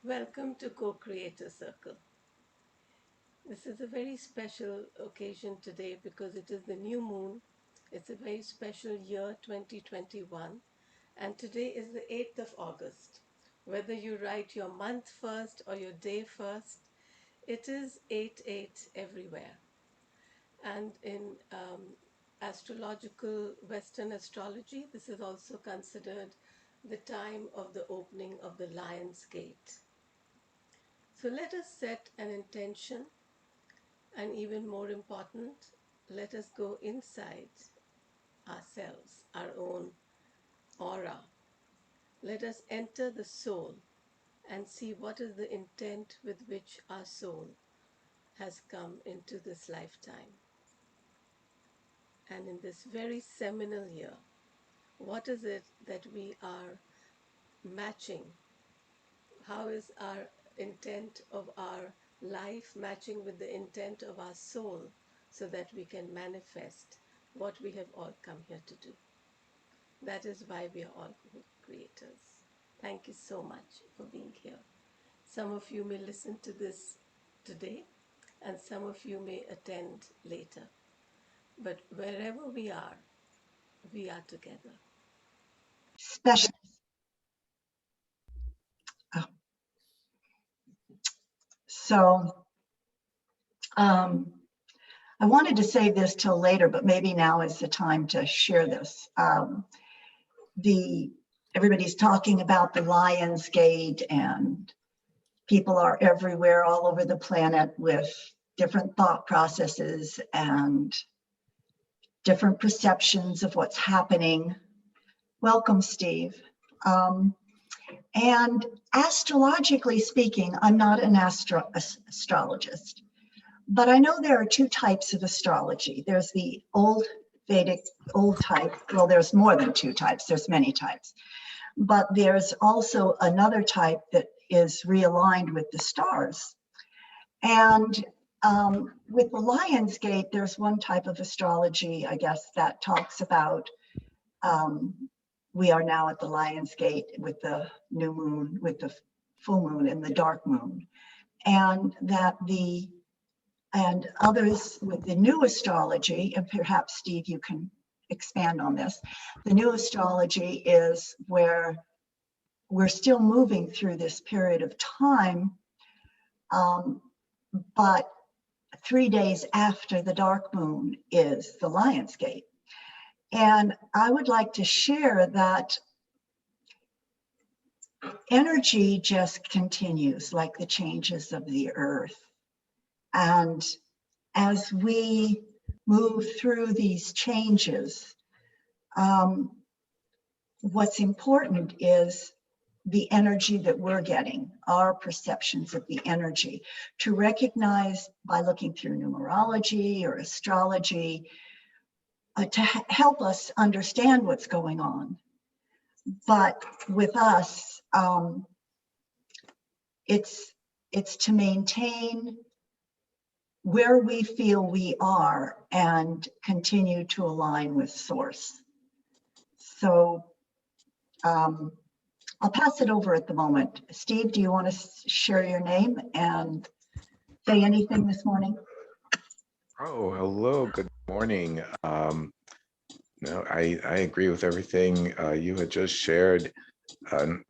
Welcome to Co-Creator Circle. This is a very special occasion today because it is the new moon. It's a very special year 2021 and today is the 8th of August. Whether you write your month first or your day first, it is 8-8 everywhere. And in astrological Western astrology, this is also considered the time of the opening of the Lion's Gate. So let us set an intention, and even more important, let us go inside ourselves, our own aura. Let us enter the soul and see what is the intent with which our soul has come into this lifetime. And in this very seminal year, what is it that we are matching? How is our intent of our life matching with the intent of our soul so that we can manifest what we have all come here to do? That is why we are all creators. Thank you so much for being here. Some of you may listen to this today and some of you may attend later. But wherever we are together. Special. Oh. So I wanted to save this till later, but maybe now is the time to share this. Everybody's talking about the Lion's Gate, and people are everywhere all over the planet with different thought processes and different perceptions of what's happening. Welcome, Steve. And astrologically speaking, I'm not an astrologist, but I know there are two types of astrology. There's the old Vedic, old type. Well, there's more than two types. There's many types. But there's also another type that is realigned with the stars. And with the Lion's Gate, there's one type of astrology, I guess, that talks about we are now at the Lion's Gate with the new moon, with the full moon and the dark moon. And that and others with the new astrology, and perhaps Steve, you can expand on this. The new astrology is where we're still moving through this period of time, but 3 days after the dark moon is the Lion's Gate. And I would like to share that energy just continues like the changes of the earth. And as we move through these changes, what's important is the energy that we're getting, our perceptions of the energy, to recognize by looking through numerology or astrology, to help us understand what's going on. But with us, it's to maintain where we feel we are and continue to align with source. So I'll pass it over at the moment. Steve, do you want to share your name and say anything this morning? Oh, hello, good morning. No, I agree with everything you had just shared.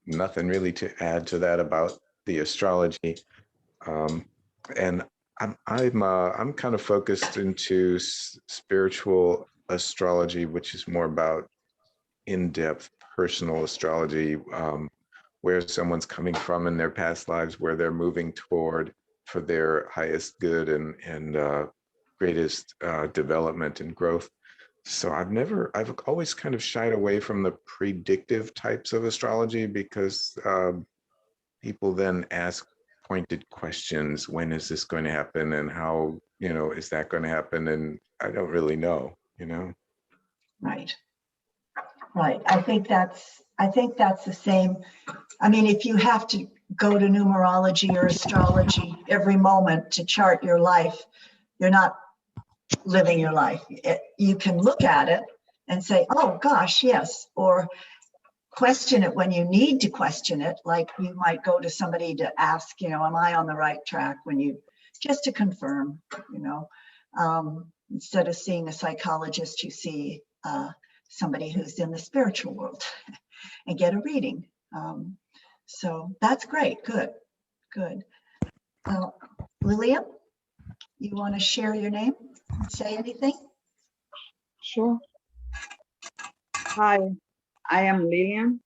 Nothing really to add to that about the astrology. And I'm kind of focused into spiritual astrology, which is more about in-depth personal astrology, where someone's coming from in their past lives, where they're moving toward for their highest good and greatest development and growth. So I've always kind of shied away from the predictive types of astrology because people then ask pointed questions. When is this going to happen? And how, is that going to happen? And I don't really know, Right. Right. I think that's the same. I mean, if you have to go to numerology or astrology every moment to chart your life, you're not living your life. You can look at it and say, oh gosh, yes, or question it when you need to question it. Like you might go to somebody to ask, am I on the right track, just to confirm, instead of seeing a psychologist, you see somebody who's in the spiritual world and get a reading. So that's great. Good. Lillian, you want to share your name? Say anything? Sure. Hi, I am Lillian.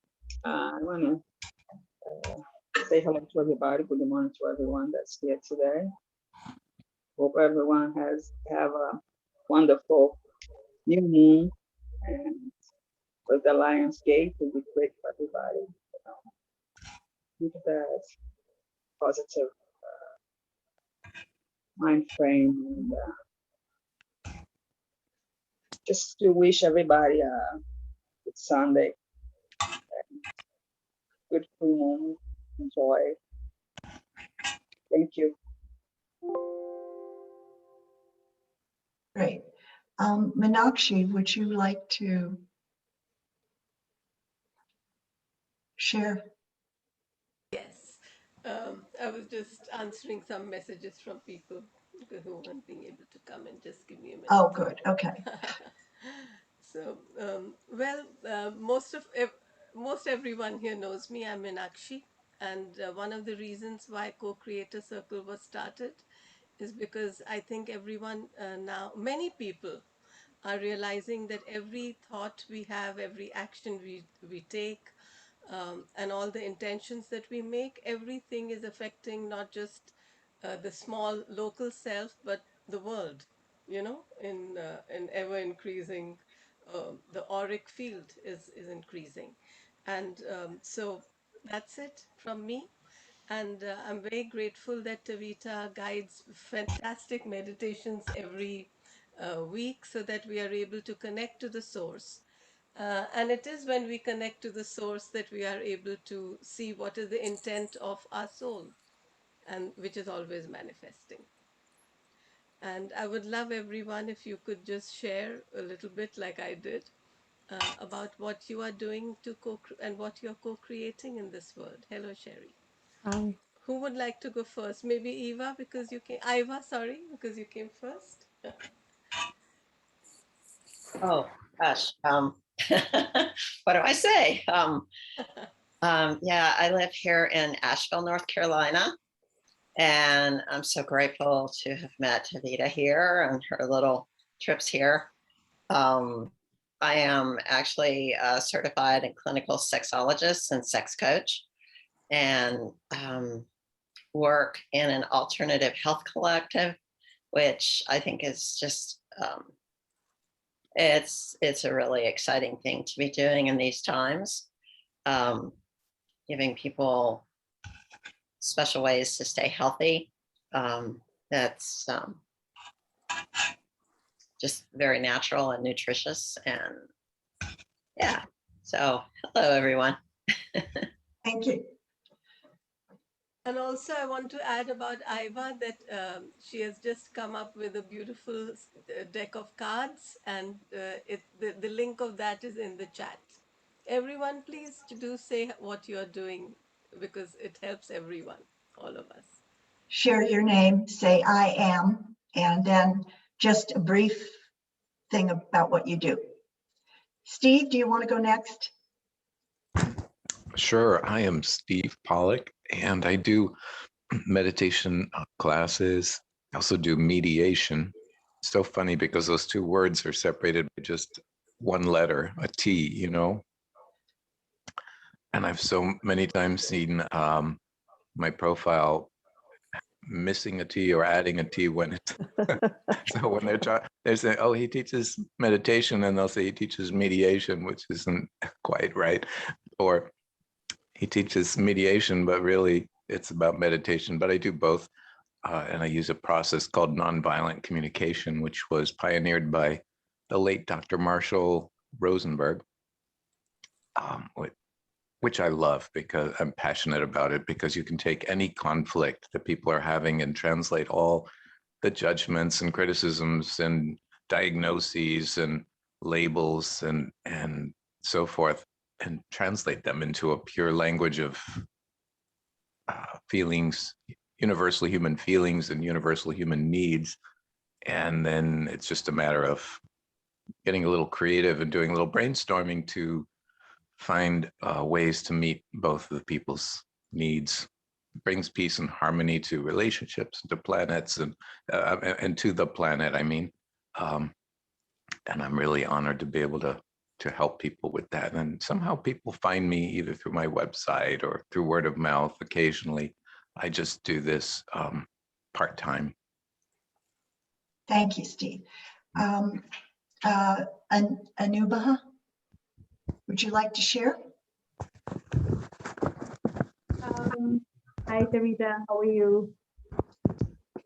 I want to say hello to everybody. Good morning to everyone that's here today. Hope everyone have a wonderful new moon, and with the Lion's Gate will be great for everybody. Keep that positive mind frame, and just to wish everybody a good Sunday, good full moon, enjoy. Thank you. Great. Meenakshi, would you like to share? Yes. I was just answering some messages from people who weren't being able to come in. Just give me a minute. Oh, good. Okay. So, most everyone here knows me. I'm Meenakshi, and one of the reasons why Co-Creator Circle was started is because I think everyone now, many people are realizing that every thought we have, every action we take, and all the intentions that we make, everything is affecting not just the small local self, but the world, in ever increasing, the auric field is increasing. And so that's it from me. And I'm very grateful that Taveta guides fantastic meditations every week so that we are able to connect to the source. And it is when we connect to the source that we are able to see what is the intent of our soul, and which is always manifesting. And I would love everyone if you could just share a little bit, like I did, about what you are doing to and what you are co-creating in this world. Hello, Sherry. Hi. Who would like to go first? Maybe Eva, because you came. Iva, sorry, because you came first. Oh, gosh. What do I say? Yeah, I live here in Asheville, North Carolina, and I'm so grateful to have met Taveta here and her little trips here. I am actually a certified and clinical sexologist and sex coach, and work in an alternative health collective, which I think is just it's a really exciting thing to be doing in these times, giving people special ways to stay healthy. That's just very natural and nutritious, and yeah. So hello, everyone. Thank you. And also, I want to add about Iva that she has just come up with a beautiful deck of cards, and the link of that is in the chat. Everyone, please do say what you are doing, because it helps everyone, all of us. Share your name, say I am, and then just a brief thing about what you do. Steve, do you want to go next? Sure. I am Steve Pollock, and I do meditation classes. I also do mediation. It's so funny because those two words are separated by just one letter, a T, And I've so many times seen my profile missing a T or adding a T when it's so when they're saying, oh, he teaches meditation, and they'll say he teaches mediation, which isn't quite right, or he teaches mediation, but really it's about meditation. But I do both, and I use a process called nonviolent communication, which was pioneered by the late Dr. Marshall Rosenberg, which I love because I'm passionate about it, because you can take any conflict that people are having and translate all the judgments and criticisms and diagnoses and labels and so forth and translate them into a pure language of feelings, universal human feelings and universal human needs. And then it's just a matter of getting a little creative and doing a little brainstorming to find ways to meet both of the people's needs. It brings peace and harmony to relationships, to planets, and to the planet, I mean. And I'm really honored to be able to help people with that. And somehow people find me either through my website or through word of mouth occasionally. I just do this part-time. Thank you, Steve. Anubaha, would you like to share? Hi, Taveta. How are you?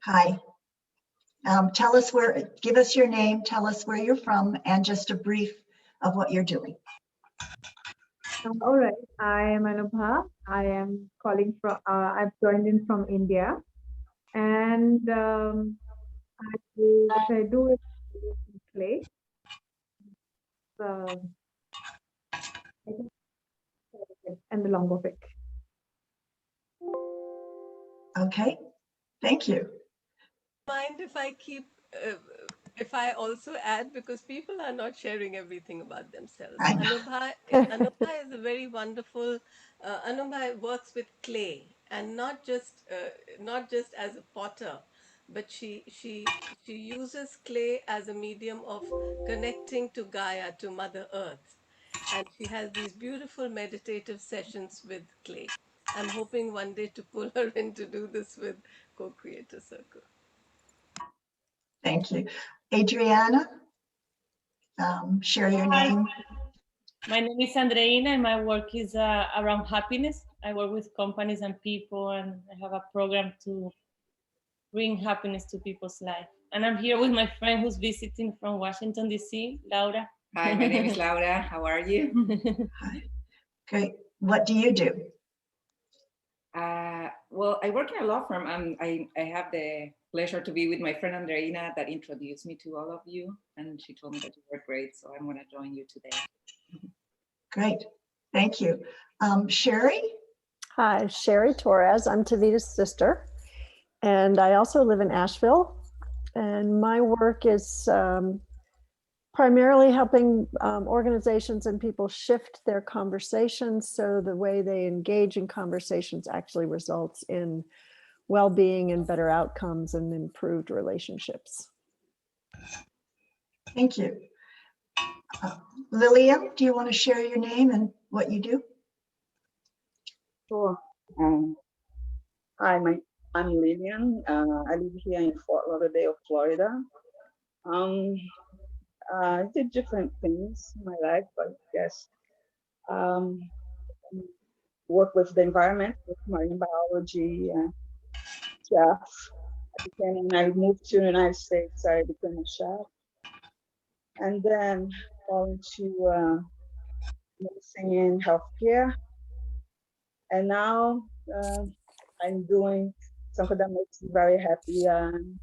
Hi. Tell us give us your name, tell us where you're from, and just a brief of what you're doing. All right. I am Anubha. I am calling from, I've joined in from India. And what I do is clay. And the long of it. Okay, thank you. Mind if I if I also add, because people are not sharing everything about themselves. I know. Anubha is a very wonderful, Anubha works with clay, and not just as a potter, but she uses clay as a medium of connecting to Gaia, to Mother Earth. And she has these beautiful meditative sessions with clay. I'm hoping one day to pull her in to do this with Co-Creator Circle. Thank you. Adriana, share your name. My name is Andreina and my work is around happiness. I work with companies and people, and I have a program to bring happiness to people's life. And I'm here with my friend who's visiting from Washington, D.C., Laura. Hi, my name is Laura. How are you? Hi. Great. What do you do? Well, I work in a law firm. I have the pleasure to be with my friend Andreina that introduced me to all of you. And she told me that you were great. So I'm going to join you today. Great. Thank you. Sherry? Hi, Sherry Torres. I'm Taveta's sister. And I also live in Asheville. And my work is primarily helping organizations and people shift their conversations so the way they engage in conversations actually results in well-being and better outcomes and improved relationships. Thank you. Lillian, do you want to share your name and what you do? Sure. Hi, I'm Lillian. I live here in Fort Lauderdale, Florida. I did different things in my life, but I guess work with the environment, with marine biology, and chef. When I moved to the United States, I became a chef. And then fall into medicine and healthcare. And now I'm doing something that makes me very happy. Along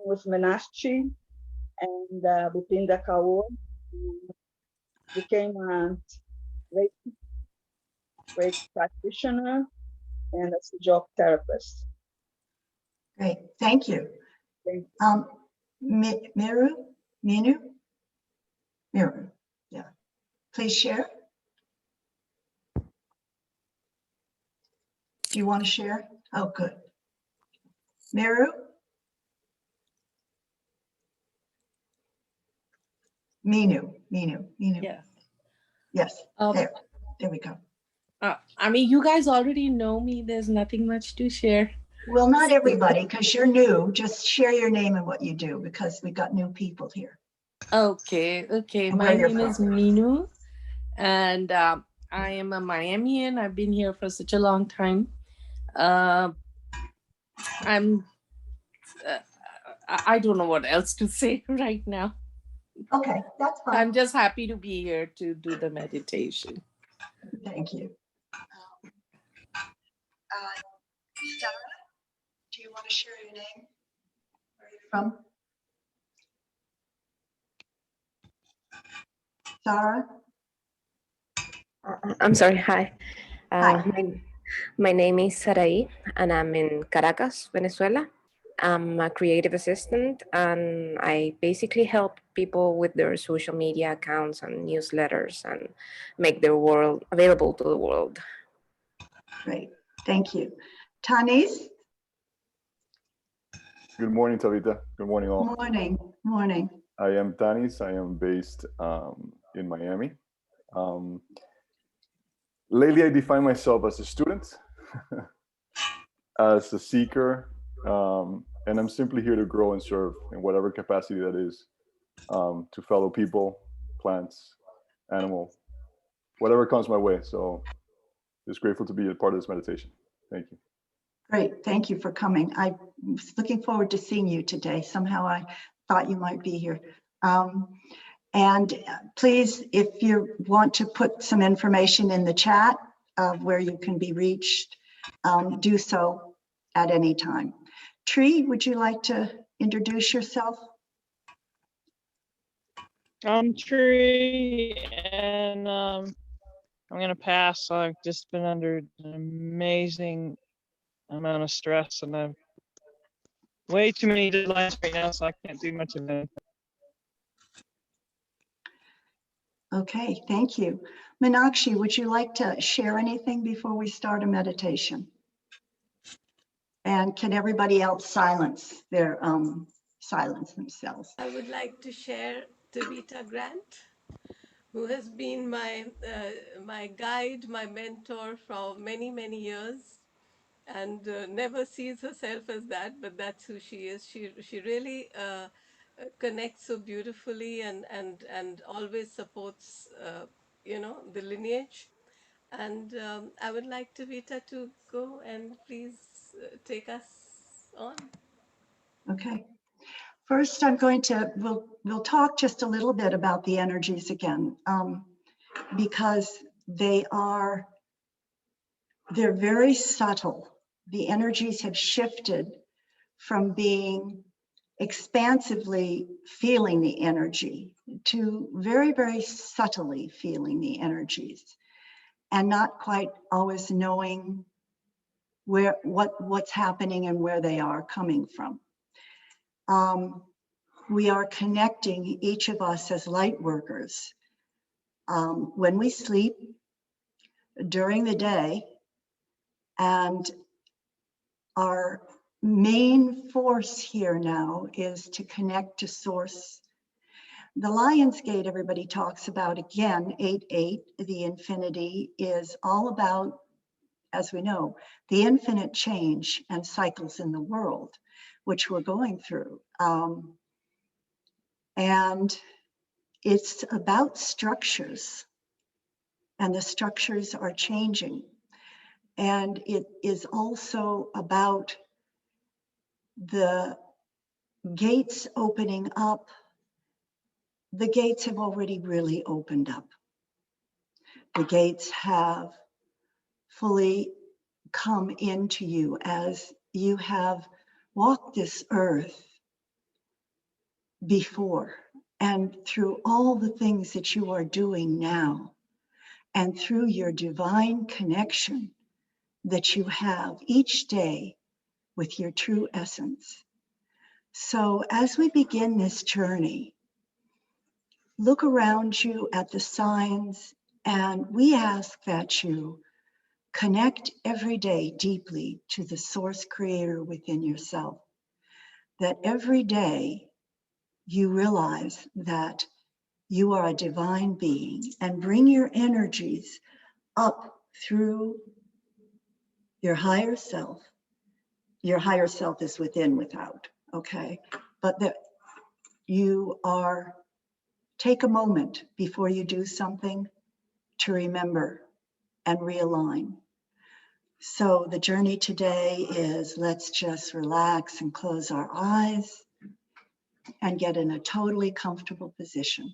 with Menashi and Bipinda Kaur, became a great practitioner and a job therapist. Great, thank you. Miru, yeah. Please share. Do you want to share? Oh, good. Miru? Minu. Yeah. Yes, there we go. I mean, you guys already know me. There's nothing much to share. Well, not everybody, because you're new. Just share your name and what you do, because we've got new people here. Okay. My name is Minu, and I am a Miamian. I've been here for such a long time. I don't know what else to say right now. Okay, that's fine. I'm just happy to be here to do the meditation. Thank you. Sarah, do you want to share your name? Where are you from? Sarah? I'm sorry. Hi. Hi. My name is Sarai, and I'm in Caracas, Venezuela. I'm a creative assistant, and I basically help people with their social media accounts and newsletters and make their world available to the world. Great. Thank you. Tanis? Good morning, Taveta. Good morning, all. Morning. Morning. I am Tanis. I am based in Miami. Lately, I define myself as a student, as a seeker, and I'm simply here to grow and serve in whatever capacity that is to fellow people, plants, animal, whatever comes my way. So just grateful to be a part of this meditation. Thank you. Great. Thank you for coming. I was looking forward to seeing you today. Somehow I thought you might be here. And please, if you want to put some information in the chat of where you can be reached, do so at any time. Tree, would you like to introduce yourself? I'm Tree, and I'm going to pass. I've just been under an amazing amount of stress, and I've way too many deadlines right now, so I can't do much of it. Okay, thank you. Meenakshi, would you like to share anything before we start a meditation? And can everybody else silence themselves? I would like to share Taveta Grant, who has been my guide, my mentor for many, many years, and never sees herself as that, but that's who she is. She really connects so beautifully and always supports the lineage. And I would like Taveta to go and please take us on. Okay. First, we'll talk just a little bit about the energies again, because they're very subtle. The energies have shifted from being expansively feeling the energy to very, very subtly feeling the energies and not quite always knowing what's happening and where they are coming from. We are connecting, each of us as light workers. When we sleep, during the day, and our main force here now is to connect to source. The Lion's Gate everybody talks about, again, 8-8, the infinity, is all about, as we know, the infinite change and cycles in the world, which we're going through. And it's about structures, and the structures are changing. And it is also about the gates opening up. The gates have already really opened up. The gates have fully come into you as you have walked this earth before, and through all the things that you are doing now, and through your divine connection that you have each day with your true essence. So as we begin this journey, look around you at the signs, and we ask that you connect every day deeply to the source creator within yourself. That every day you realize that you are a divine being, and bring your energies up through your higher self. Your higher self is within, without, okay? But that you are, take a moment before you do something to remember and realign. So the journey today is, let's just relax and close our eyes and get in a totally comfortable position.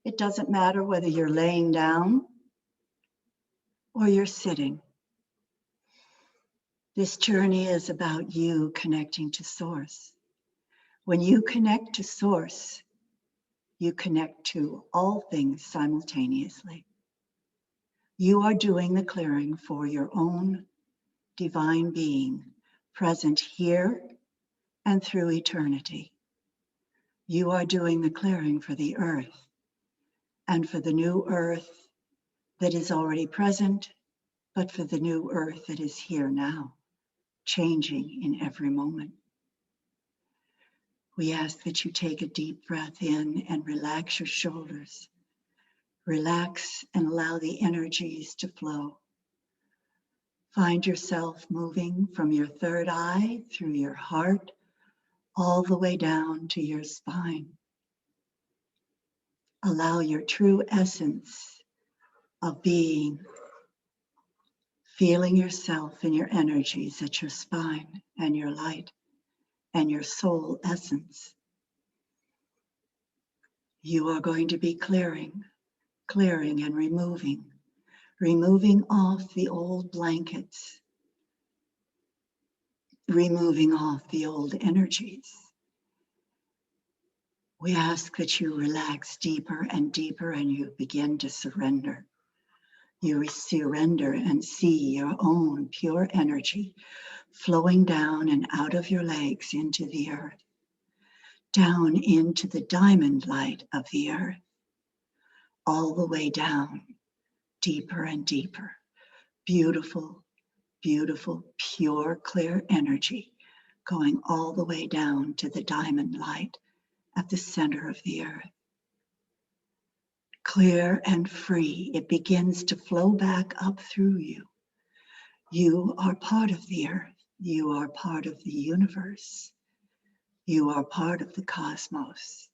It doesn't matter whether you're laying down or you're sitting. This journey is about you connecting to source. When you connect to source, you connect to all things simultaneously. You are doing the clearing for your own divine being, present here and through eternity. You are doing the clearing for the earth and for the new earth that is already present, but for the new earth that is here now, changing in every moment. We ask that you take a deep breath in and relax your shoulders. Relax and allow the energies to flow. Find yourself moving from your third eye through your heart, all the way down to your spine. Allow your true essence of being, feeling yourself and your energies at your spine and your light and your soul essence. You are going to be clearing and removing off the old blankets, removing off the old energies. We ask that you relax deeper and deeper and you begin to surrender. You surrender and see your own pure energy flowing down and out of your legs into the earth, down into the diamond light of the earth, all the way down, deeper and deeper. Beautiful, beautiful, pure, clear energy going all the way down to the diamond light at the center of the earth. Clear and free, it begins to flow back up through you. You are part of the earth. You are part of the universe. You are part of the cosmos.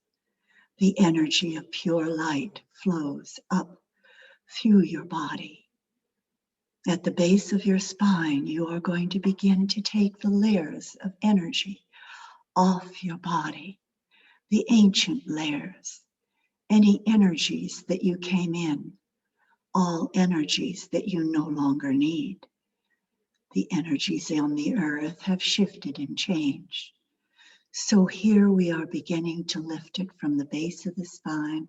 The energy of pure light flows up through your body. At the base of your spine, you are going to begin to take the layers of energy off your body, the ancient layers, any energies that you came in, all energies that you no longer need. The energies on the earth have shifted and changed. So here we are beginning to lift it from the base of the spine,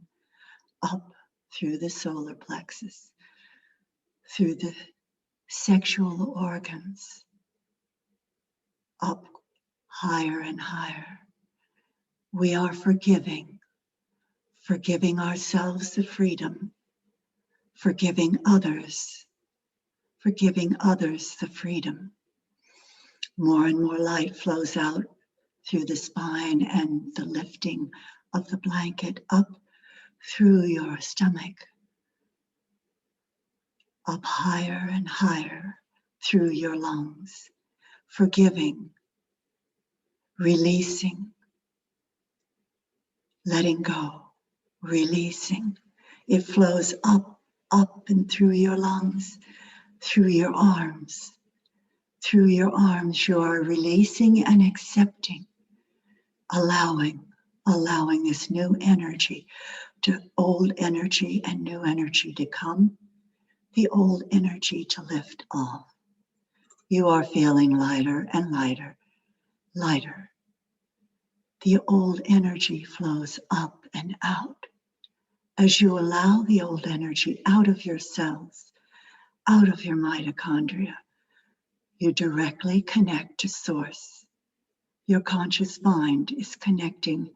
up through the solar plexus, through the sexual organs, up higher and higher. We are forgiving ourselves the freedom, forgiving others the freedom. More and more light flows out through the spine and the lifting of the blanket up through your stomach, up higher and higher through your lungs, forgiving, releasing, letting go, releasing. It flows up and through your lungs, through your arms. Through your arms, you are releasing and accepting, allowing this new energy, old energy and new energy to come, the old energy to lift off. You are feeling lighter and lighter, lighter. The old energy flows up and out. As you allow the old energy out of your cells, out of your mitochondria, you directly connect to source. Your conscious mind is connecting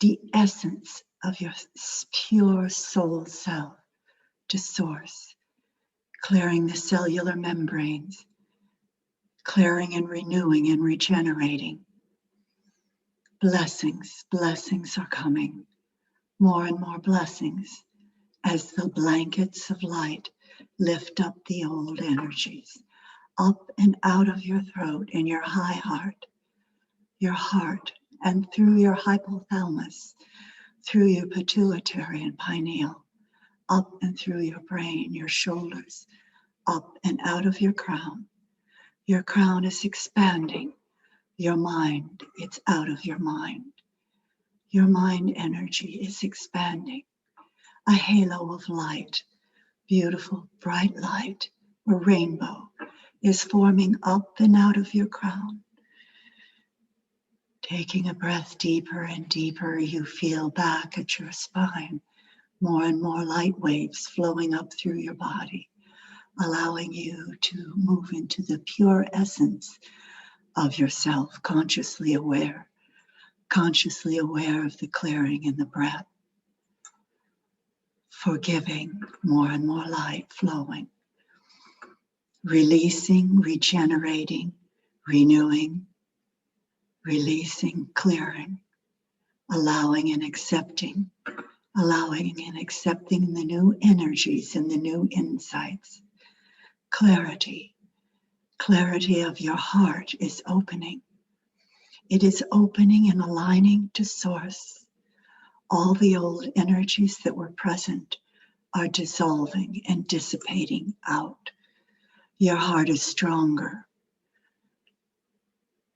the essence of your pure soul self to source, clearing the cellular membranes, clearing and renewing and regenerating. Blessings are coming, more and more blessings as the blankets of light lift up the old energies, up and out of your throat and your high heart, and through your hypothalamus, through your pituitary and pineal, up and through your brain, your shoulders, up and out of your crown. Your crown is expanding. Your mind, it's out of your mind. Your mind energy is expanding. A halo of light, beautiful, bright light, a rainbow, is forming up and out of your crown. Taking a breath deeper and deeper, you feel back at your spine, More and more light waves flowing up through your body, allowing you to move into the pure essence of yourself, consciously aware of the clearing in the breath, forgiving, more and more light flowing, releasing, regenerating, renewing, releasing, clearing, allowing and accepting the new energies and the new insights. Clarity of your heart is opening. It is opening and aligning to source. All the old energies that were present are dissolving and dissipating out. Your heart is stronger.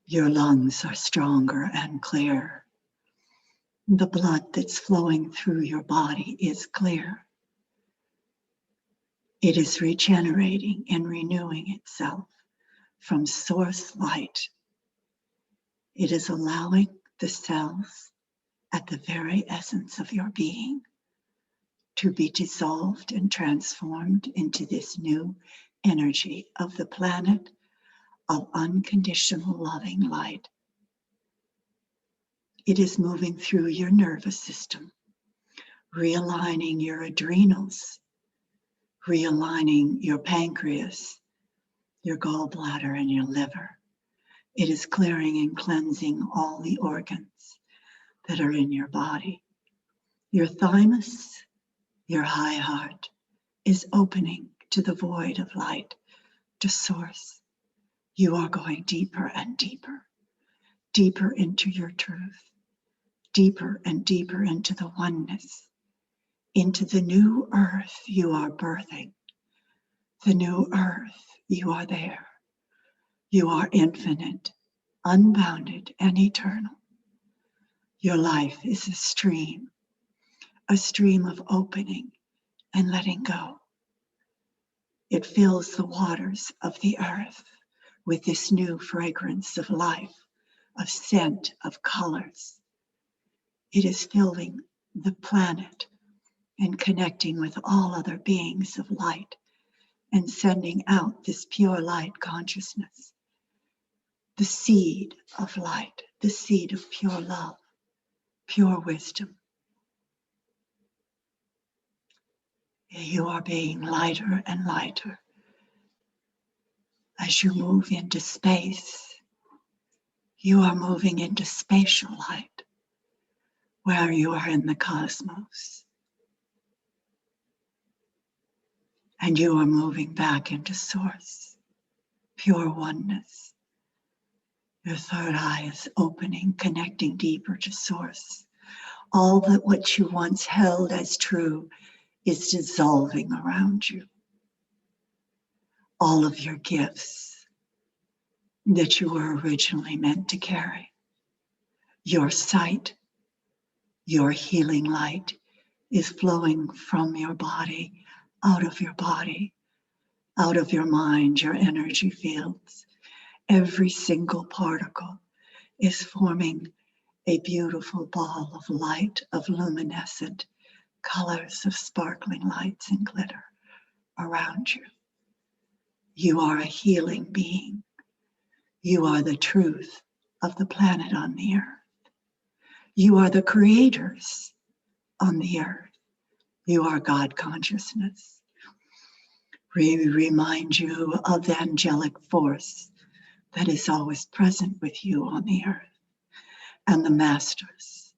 Your lungs are stronger and clear. The blood that's flowing through your body is clear. It is regenerating and renewing itself from source light. It is allowing the cells at the very essence of your being to be dissolved and transformed into this new energy of the planet of unconditional loving light. It is moving through your nervous system, realigning your adrenals, realigning your pancreas, your gallbladder, and your liver. It is clearing and cleansing all the organs that are in your body. Your thymus, your high heart, is opening to the void of light, to source. You are going deeper and deeper, deeper into your truth, deeper and deeper into the oneness, into the new earth you are birthing. The new earth, you are there. You are infinite, unbounded, and eternal. Your life is a stream of opening and letting go. It fills the waters of the earth with this new fragrance of life, of scent, of colors. It is filling the planet and connecting with all other beings of light and sending out this pure light consciousness, the seed of light, the seed of pure love, pure wisdom. You are being lighter and lighter as you move into space. You are moving into spatial light, where you are in the cosmos. And you are moving back into source, pure oneness. Your third eye is opening, connecting deeper to source. All that what you once held as true is dissolving around you. All of your gifts that you were originally meant to carry. Your sight, your healing light is flowing from your body, out of your mind, your energy fields. Every single particle is forming a beautiful ball of light, of luminescent colors, of sparkling lights and glitter around you. You are a healing being. You are the truth of the planet on the earth. You are the creators on the earth. You are God consciousness. We remind you of the angelic force that is always present with you on the earth. And the masters,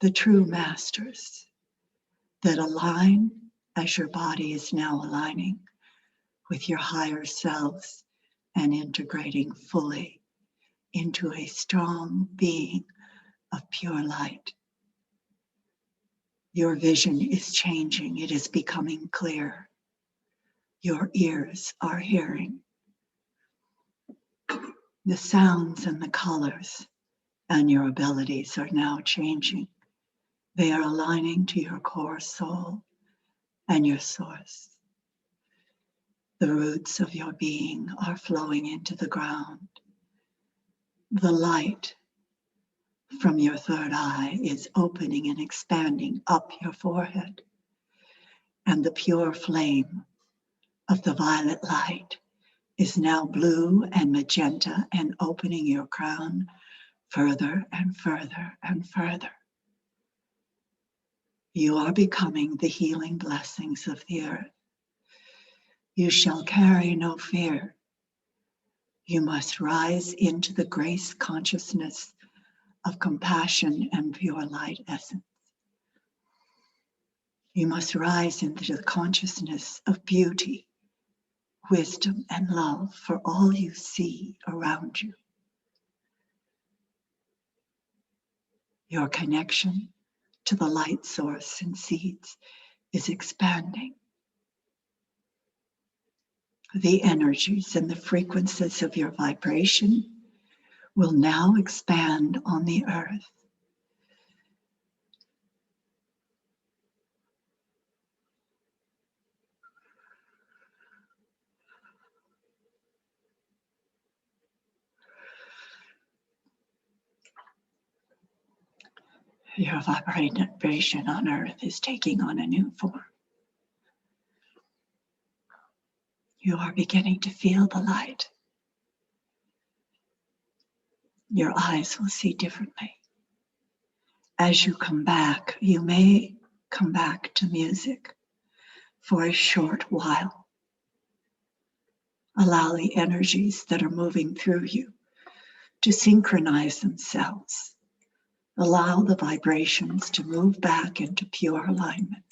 the true masters that align as your body is now aligning with your higher selves and integrating fully into a strong being of pure light. Your vision is changing. It is becoming clear. Your ears are hearing the sounds and the colors, and your abilities are now changing. They are aligning to your core soul and your source. The roots of your being are flowing into the ground. The light from your third eye is opening and expanding up your forehead. and the pure flame of the violet light is now blue and magenta and opening your crown further and further and further. You are becoming the healing blessings of the earth. You shall carry no fear. You must rise into the grace consciousness of compassion and pure light essence. You must rise into the consciousness of beauty, wisdom, and love for all you see around you. Your connection to the light source and seeds is expanding. The energies and the frequencies of your vibration will now expand on the earth. Your vibration on earth is taking on a new form. You are beginning to feel the light. Your eyes will see differently. As you come back, you may come back to music for a short while. Allow the energies that are moving through you to synchronize themselves. Allow the vibrations to move back into pure alignment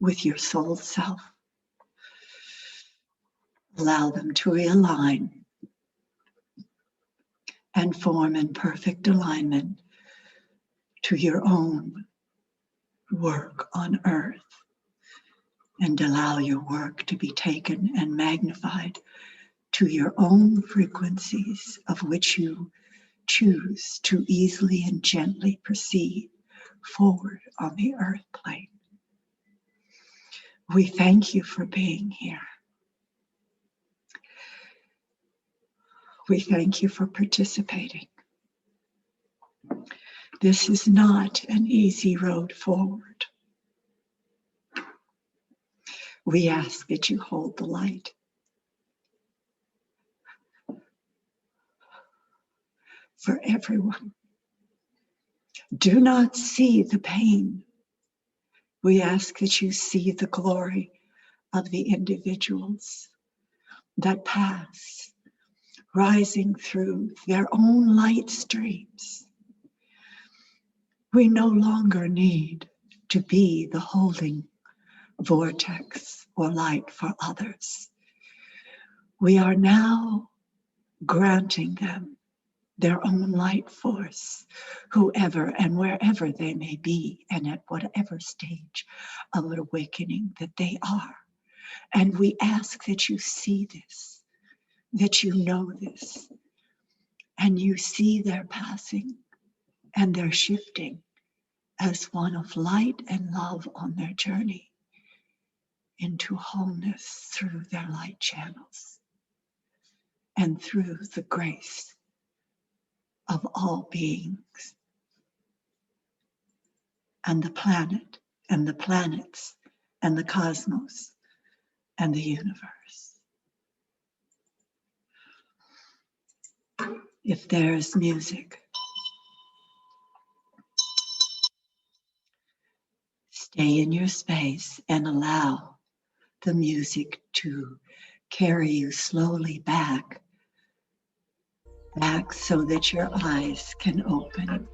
with your soul self. Allow them to realign and form in perfect alignment to your own work on earth, and allow your work to be taken and magnified to your own frequencies of which you choose to easily and gently proceed forward on the earth plane. We thank you for being here. We thank you for participating. This is not an easy road forward. We ask that you hold the light. For everyone. Do not see the pain. We ask that you see the glory of the individuals that pass, rising through their own light streams. We no longer need to be the holding vortex or light for others. We are now granting them their own light force, whoever and wherever they may be, and at whatever stage of awakening that they are. And we ask that you see this, that you know this, and you see their passing and their shifting as one of light and love on their journey into wholeness through their light channels and through the grace of all beings and the planet and the planets and the cosmos and the universe. If there is music, stay in your space and allow the music to carry you slowly back so that your eyes can open.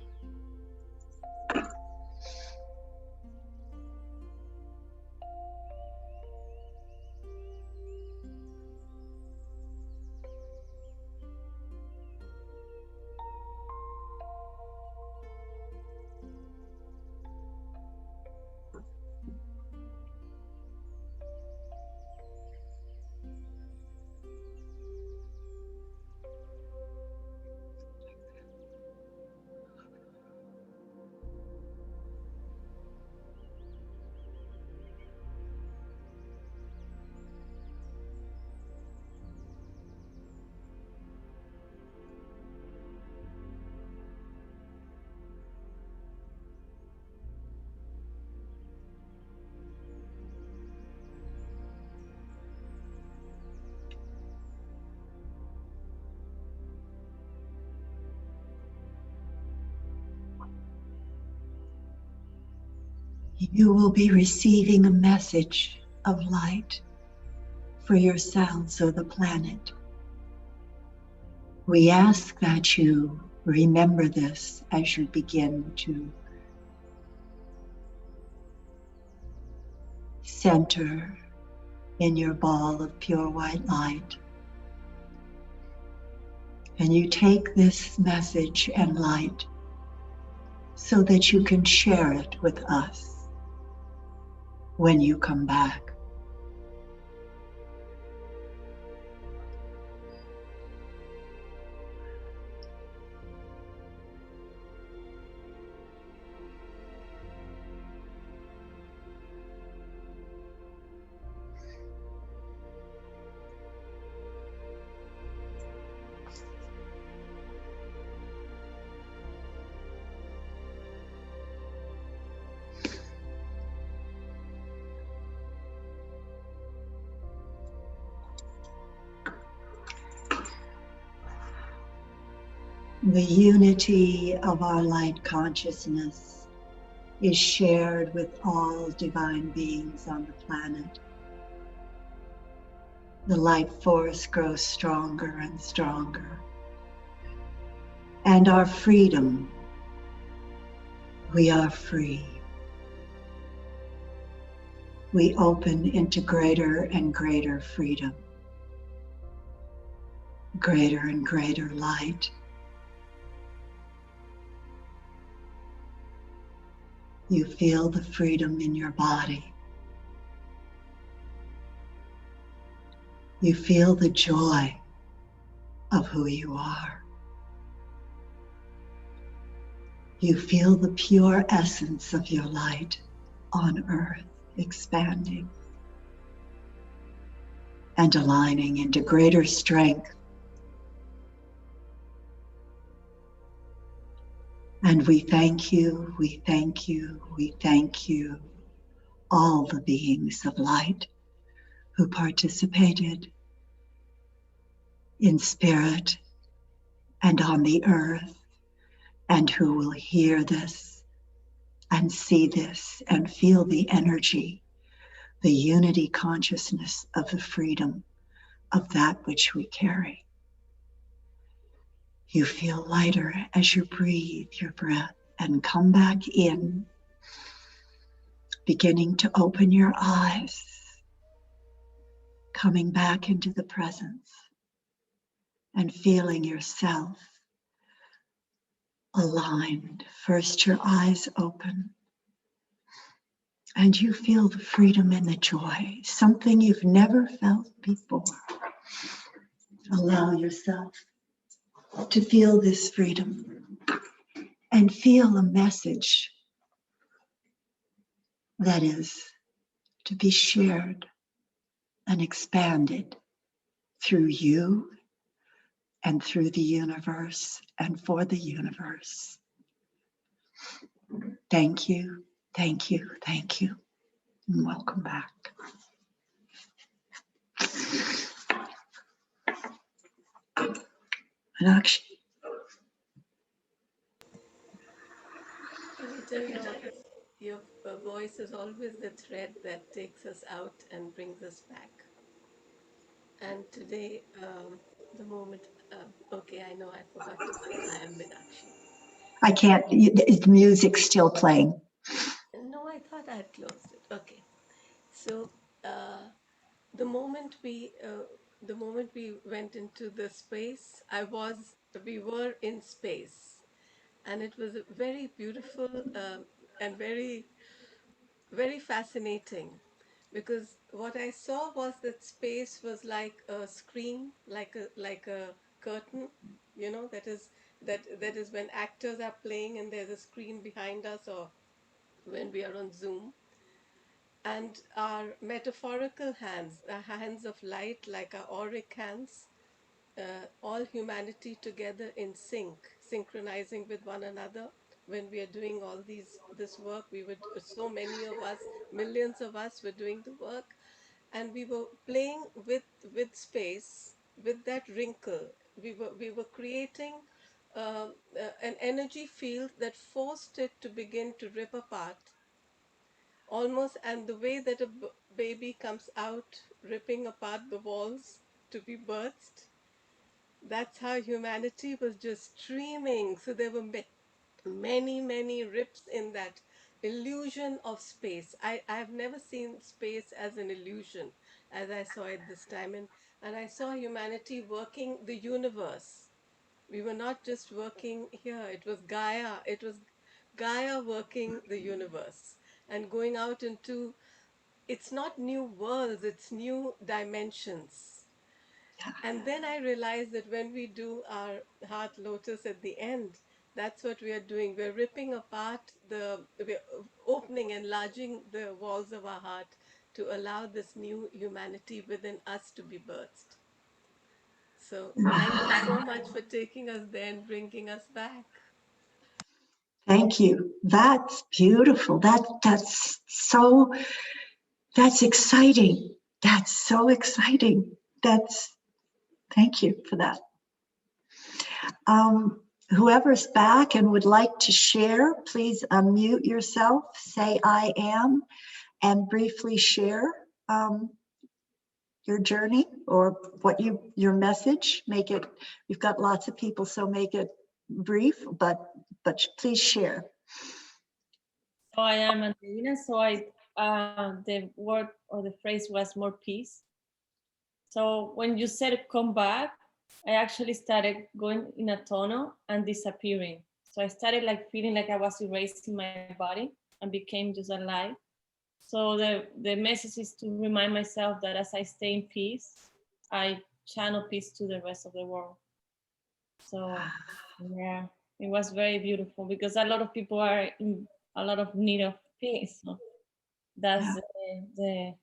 You will be receiving a message of light for yourselves or the planet. We ask that you remember this as you begin to center in your ball of pure white light. And you take this message and light so that you can share it with us when you come back. The unity of our light consciousness is shared with all divine beings on the planet. The light force grows stronger and stronger. And our freedom, we are free. We open into greater and greater freedom, greater and greater light. You feel the freedom in your body. You feel the joy of who you are. You feel the pure essence of your light on earth expanding and aligning into greater strength. And we thank you, we thank you, we thank you, all the beings of light who participated in spirit and on the earth, and who will hear this and see this and feel the energy, the unity consciousness of the freedom of that which we carry. You feel lighter as you breathe your breath and come back in, beginning to open your eyes, coming back into the presence and feeling yourself aligned. First, your eyes open and you feel the freedom and the joy, something you've never felt before. Allow yourself to feel this freedom and feel a message that is to be shared and expanded through you and through the universe and for the universe. Thank you, thank you, thank you, and welcome back. Meenakshi. Taveta, your voice is always the thread that takes us out and brings us back. And today, the moment, okay, I know I forgot to say I am Meenakshi. I can't, the music's still playing. No, I thought I had closed it. Okay. So the moment we went into the space, we were in space, and it was very beautiful and very very fascinating, because what I saw was that space was like a screen, like a curtain, that is when actors are playing and there's a screen behind us, or when we are on Zoom, and our metaphorical hands, the hands of light, like our auric hands, all humanity together in sync, synchronizing with one another. When we are doing all this work, so many of us, millions of us, were doing the work, and we were playing with space, with that wrinkle. We were creating an energy field that forced it to begin to rip apart, almost, and the way that a baby comes out, ripping apart the walls to be birthed, that's how humanity was just streaming. So there were many, many rips in that illusion of space. I've never seen space as an illusion as I saw it this time. And I saw humanity working the universe. We were not just working here, it was Gaia. It was Gaia working the universe and going out into, it's not new worlds, it's new dimensions. And then I realized that when we do our heart lotus at the end, that's what we are doing. We're ripping apart we're opening, enlarging the walls of our heart to allow this new humanity within us to be birthed. So thank you so much for taking us there and bringing us back. Thank you. That's beautiful. That's exciting. That's so exciting. Thank you for that. Whoever's back and would like to share, please unmute yourself, say I am, and briefly share your journey or your message. Make it, we've got lots of people, so make it brief, but please share. So I am Angelina. So the word or the phrase was more peace. So when you said come back, I actually started going in a tunnel and disappearing. So I started like feeling like I was erasing my body and became just alive. So the message is to remind myself that as I stay in peace, I channel peace to the rest of the world. So yeah, it was very beautiful because a lot of people are in a lot of need of peace. So that's the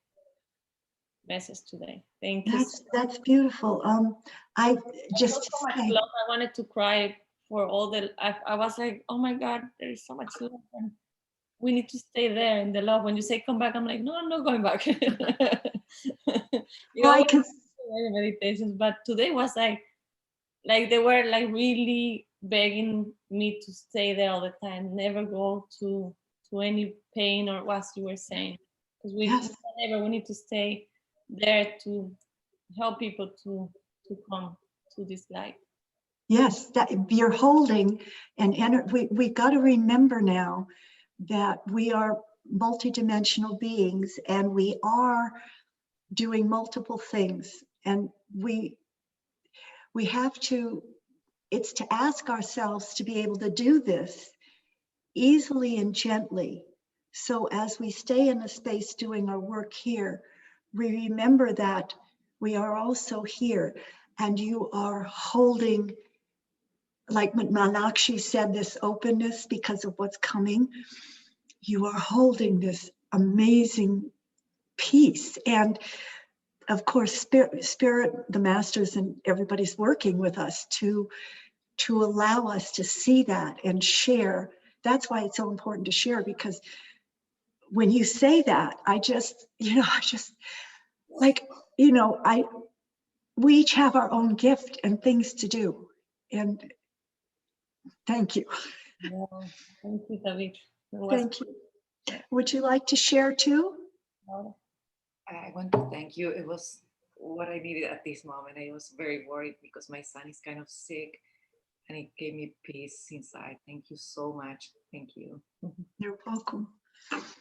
message today. Thank you. That's beautiful. I just so much love. I wanted to cry for all the. I was like, oh my God, there is so much love, and we need to stay there in the love. When you say come back, I'm like, no, I'm not going back. Meditations, but today was like they were like really begging me to stay there all the time, never go to any pain or what you were saying, because we need to stay there to help people to come to this light. Yes, that you're holding we've got to remember now that we are multidimensional beings and we are doing multiple things, and we have to, it's to ask ourselves to be able to do this easily and gently. So as we stay in the space doing our work here, we remember that we are also here, and you are holding, like Manakshi said, this openness because of what's coming. You are holding this amazing peace. And of course, spirit, the masters and everybody's working with us to allow us to see that and share. That's why it's so important to share, because when you say that, we each have our own gift and things to do. And thank you. Yeah, thank you, David. Thank you. Would you like to share too? I want to thank you. It was what I needed at this moment. I was very worried because my son is kind of sick, and it gave me peace inside. Thank you so much. Thank you. You're welcome.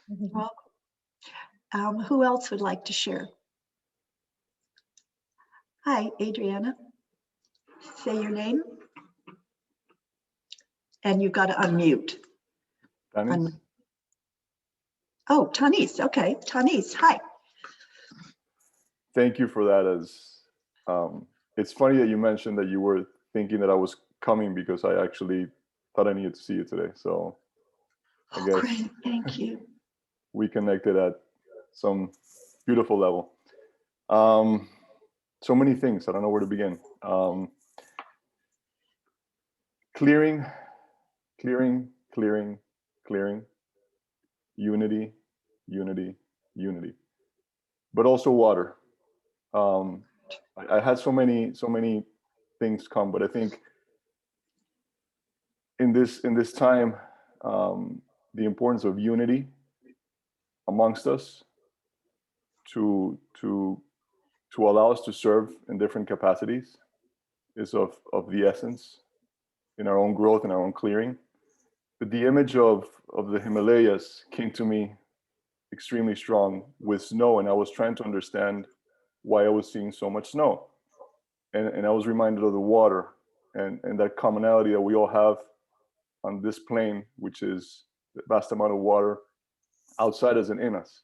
Welcome. Who else would like to share? Hi, Adriana. Say your name. And you've got to unmute. Oh, Tanis. Okay, Tanis. Hi. Thank you for that. It's funny that you mentioned that you were thinking that I was coming because I actually thought I needed to see you today. So I guess great. Thank you. We connected at some beautiful level. So many things. I don't know where to begin. Clearing. Unity. But also water. I had so many things come, but I think in this time, the importance of unity amongst us to allow us to serve in different capacities is of the essence in our own growth and our own clearing. But the image of the Himalayas came to me extremely strong with snow, and I was trying to understand why I was seeing so much snow. And I was reminded of the water and that commonality that we all have on this plane, which is the vast amount of water outside us and in us,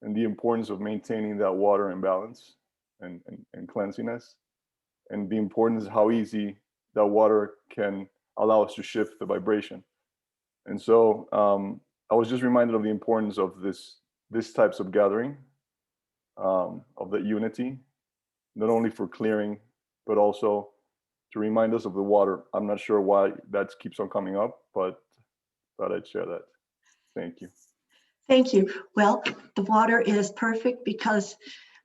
and the importance of maintaining that water in balance and cleanliness, and the importance of how easy that water can allow us to shift the vibration. And so I was just reminded of the importance of this types of gathering, of the unity, not only for clearing, but also to remind us of the water. I'm not sure why that keeps on coming up, but thought I'd share that. Thank you. Thank you. Well, the water is perfect because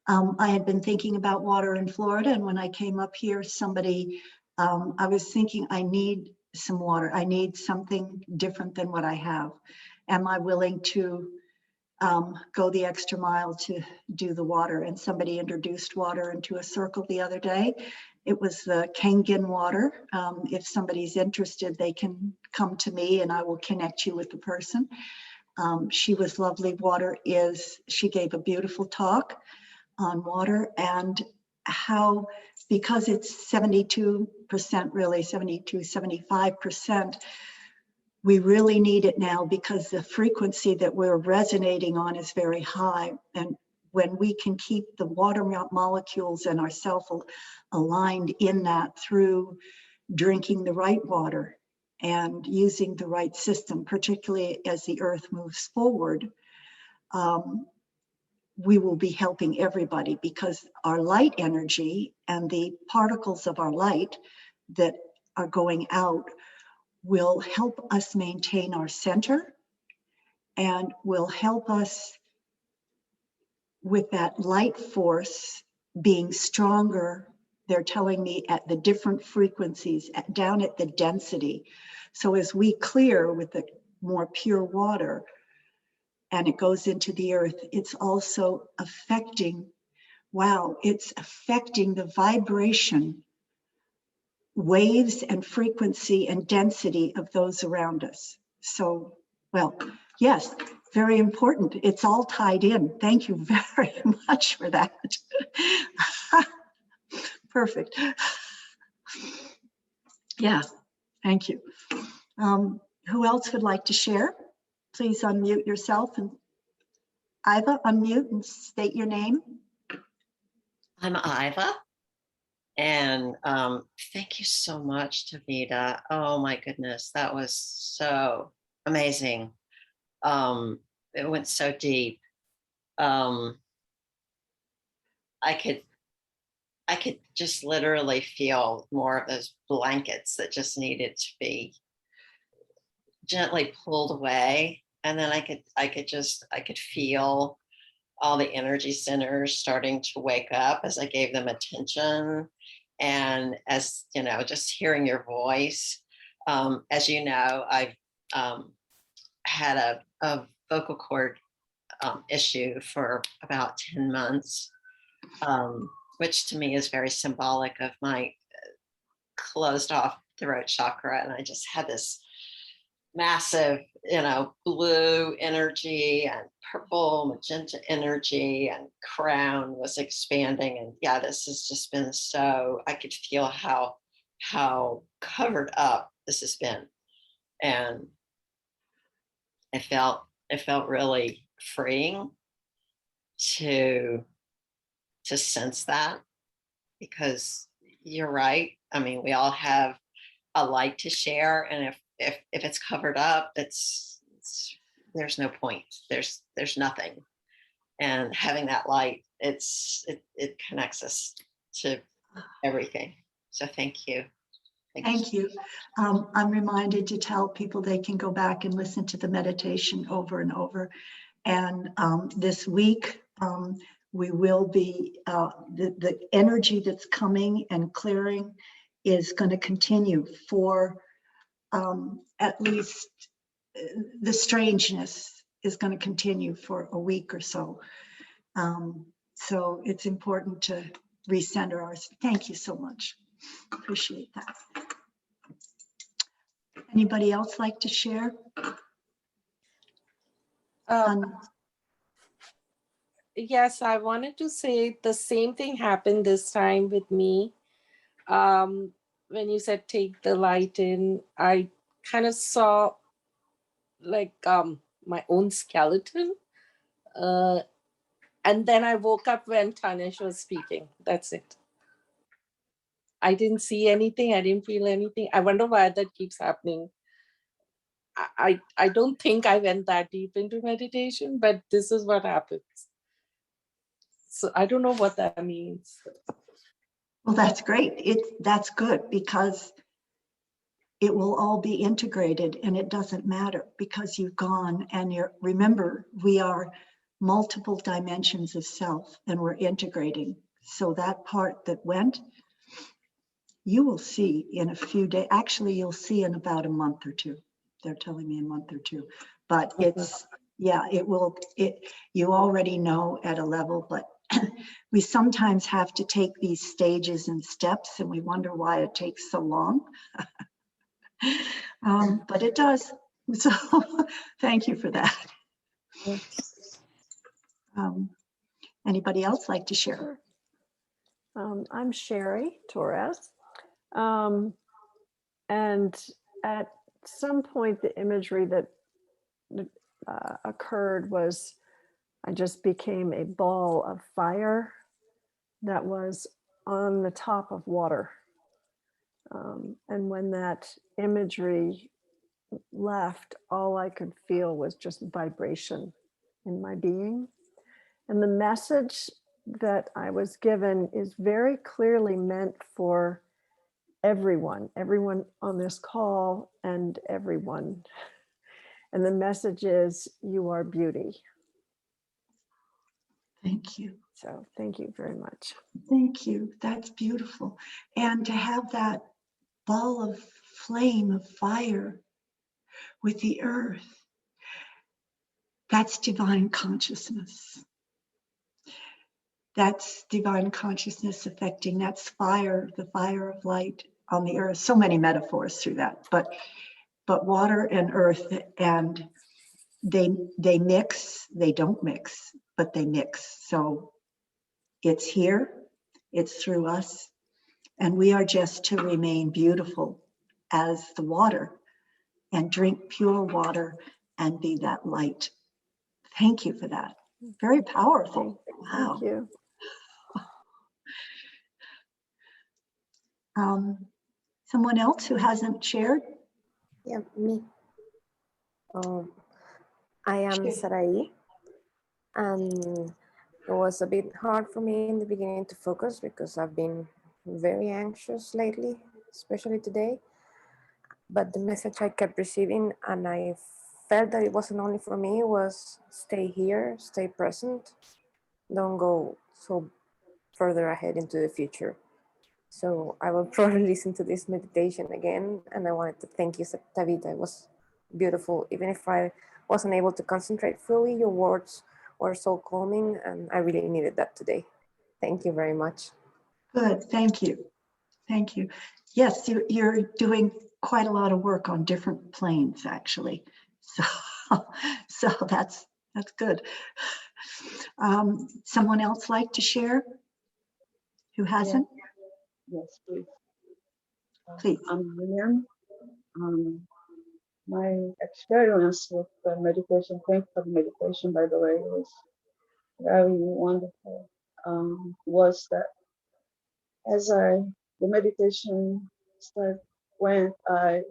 I had been thinking about water in Florida, and when I came up here, I was thinking I need some water. I need something different than what I have. Am I willing to go the extra mile to do the water? And somebody introduced water into a circle the other day. It was the Kangen water. If somebody's interested, they can come to me and I will connect you with the person. She was lovely. She gave a beautiful talk on water and how, because it's 72%, really 72, 75%, we really need it now because the frequency that we're resonating on is very high. And when we can keep the water molecules and ourselves aligned in that through drinking the right water and using the right system, particularly as the earth moves forward, we will be helping everybody, because our light energy and the particles of our light that are going out will help us maintain our center and will help us with that light force being stronger. They're telling me at the different frequencies, down at the density. So as we clear with the more pure water and it goes into the earth, it's also affecting, it's affecting the vibration, waves and frequency and density of those around us. So, yes, very important. It's all tied in. Thank you very much for that. Perfect. Yeah, thank you. Who else would like to share? Please unmute yourself, and Iva, unmute and state your name. I'm Iva, and thank you so much, Taveta. Oh my goodness, that was so amazing. It went so deep. I could just literally feel more of those blankets that just needed to be gently pulled away, and then I could feel all the energy centers starting to wake up as I gave them attention. And as you know, just hearing your voice, as you know, I've had a vocal cord issue for about 10 months, which to me is very symbolic of my closed off throat chakra. And I just had this massive, blue energy and purple, magenta energy, and crown was expanding. And yeah, this has just been so, I could feel how covered up this has been. And it felt really freeing to sense that, because you're right. I mean, we all have a light to share, and if it's covered up, it's there's no point. There's nothing. And having that light, it connects us to everything. So thank you. Thank you. I'm reminded to tell people they can go back and listen to the meditation over and over. And this week, we will be, the energy that's coming and clearing is going to continue for at least the strangeness is going to continue for a week or so. So it's important to recenter ours. Thank you so much. Appreciate that. Anybody else like to share? Yes, I wanted to say the same thing happened this time with me. When you said take the light in, I kind of saw like my own skeleton. And then I woke up when Tanesh was speaking. That's it. I didn't see anything. I didn't feel anything. I wonder why that keeps happening. I don't think I went that deep into meditation, but this is what happens. So I don't know what that means. Well, that's great. That's good because it will all be integrated and it doesn't matter because you've gone and remember, we are multiple dimensions of self and we're integrating. So that part that went, you will see in a few days. Actually, you'll see in about a month or two. They're telling me a month or two, but it's, yeah, you already know at a level, but we sometimes have to take these stages and steps and we wonder why it takes so long. But it does. So thank you for that. Anybody else like to share? I'm Sherry Torres. And at some point, the imagery that occurred was I just became a ball of fire that was on the top of water. And when that imagery left, all I could feel was just vibration in my being. And the message that I was given is very clearly meant for everyone on this call and everyone. And the message is, you are beauty. Thank you. So thank you very much. Thank you. That's beautiful. And to have that ball of flame of fire with the earth, that's divine consciousness. That's divine consciousness affecting, that's fire, the fire of light on the earth. So many metaphors through that, but water and earth, and they mix, they don't mix, but they mix. So it's here, it's through us, and we are just to remain beautiful as the water and drink pure water and be that light. Thank you for that. Very powerful. Wow. Thank you. Someone else who hasn't shared? Yeah, me. I am Sarai, and it was a bit hard for me in the beginning to focus because I've been very anxious lately, especially today. But the message I kept receiving, and I felt that it wasn't only for me, was stay here, stay present, don't go so further ahead into the future. So I will probably listen to this meditation again, and I wanted to thank you, Taveta. It was beautiful. Even if I wasn't able to concentrate fully, your words were so calming, and I really needed that today. Thank you very much. Good, thank you. Thank you. Yes, you're doing quite a lot of work on different planes, actually. So that's good. Someone else like to share who hasn't? Yes, please. Please. I'm William. My experience with the meditation, thanks for the meditation, by the way, it was very wonderful. Was that as the meditation went, I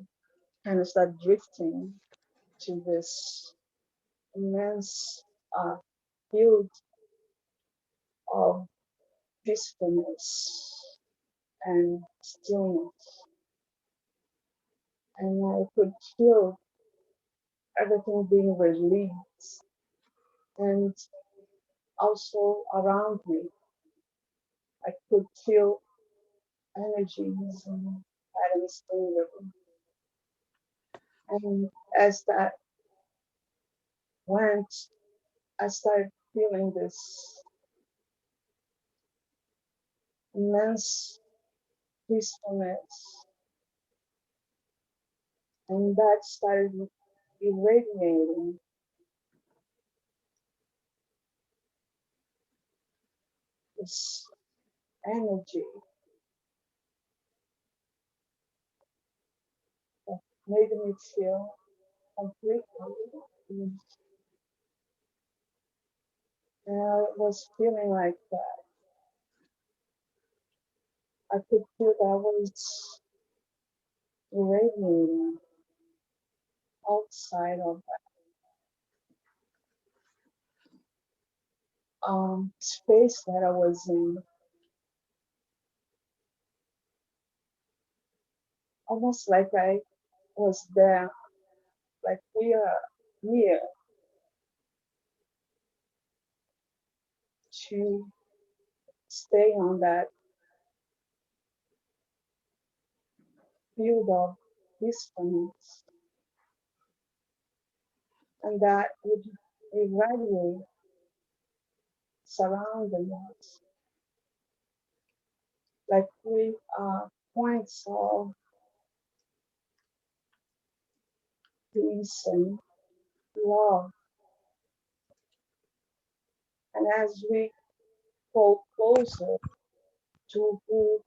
kind of started drifting to this immense field of peacefulness and stillness. And I could feel everything being released. And also around me, I could feel energies and patterns in the room. And as that went, I started feeling this immense peacefulness, and that started irradiating this energy that made me feel completely at ease. And I was feeling like that. I could feel that I was irradiating outside of that space that I was in, almost like I was there, like we are here to stay on that field of peacefulness, and that would irradiate surrounding us, like we are points of peace and love. And as we go closer to who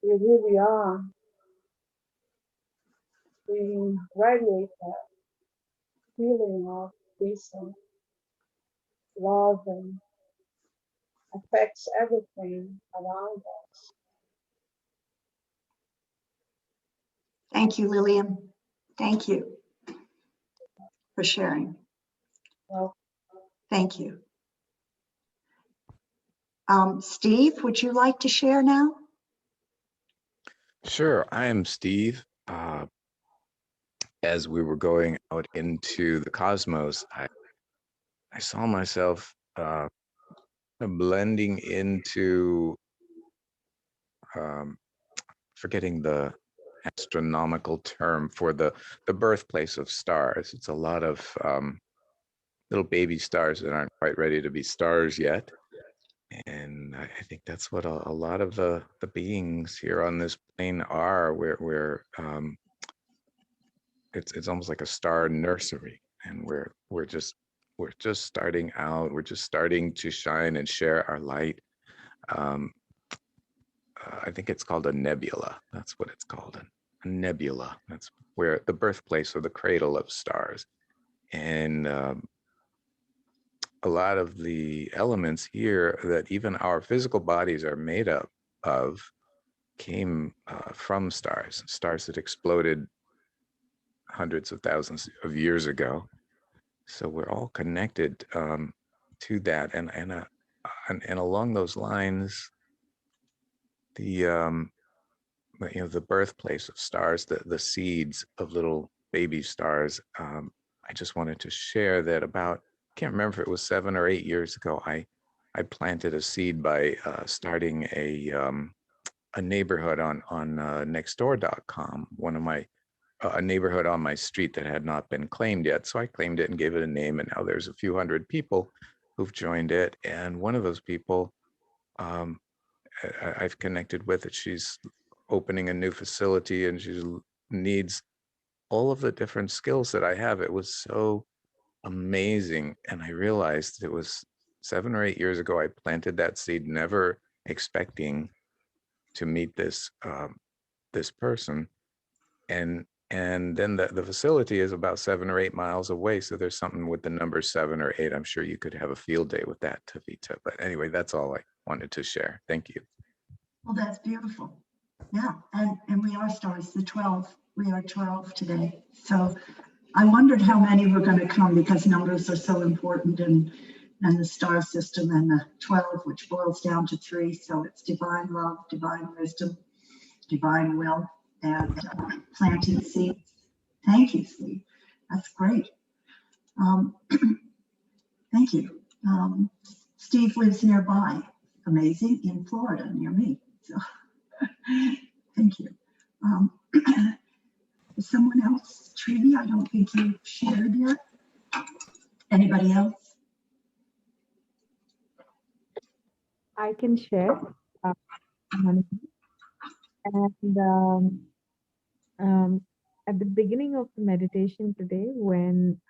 we really are, we radiate that feeling of peace and love, and affects everything around us. Thank you, Lillian. Thank you for sharing. Well, Thank you. Steve, would you like to share now? Sure, I am Steve. As we were going out into the cosmos, I saw myself blending into, forgetting the astronomical term for the birthplace of stars. It's a lot of little baby stars that aren't quite ready to be stars yet. And I think that's what a lot of the beings here on this plane are. It's almost like a star nursery, and we're just starting out. We're just starting to shine and share our light. I think it's called a nebula. That's what it's called, a nebula. That's where the birthplace or the cradle of stars. And a lot of the elements here that even our physical bodies are made up of came from stars that exploded hundreds of thousands of years ago. So we're all connected to that, and along those lines, the birthplace of stars, the seeds of little baby stars. I just wanted to share that I can't remember if it was 7 or 8 years ago, I planted a seed by starting a neighborhood on nextdoor.com, a neighborhood on my street that had not been claimed yet. So I claimed it and gave it a name, and now there's a few hundred people who've joined it. And one of those people I've connected with it. She's opening a new facility, and she needs all of the different skills that I have. It was so amazing. And I realized it was 7 or 8 years ago I planted that seed, never expecting to meet this person. And then the facility is about 7 or 8 miles away. So there's something with the number 7 or 8. I'm sure you could have a field day with that, Taveta. But anyway, that's all I wanted to share. Thank you. Well, that's beautiful. Yeah, and we are stars, the 12. We are 12 today. So I wondered how many were going to come, because numbers are so important, and the star system, and the 12, which boils down to 3. So it's divine love, divine wisdom, divine will, and planting seeds. Thank you, Steve. That's great. Thank you. Steve lives nearby. Amazing, in Florida, near me. So thank you. Is someone else, Tree? I don't think you've shared yet. Anybody else? I can share. And um, at the beginning of the meditation today, when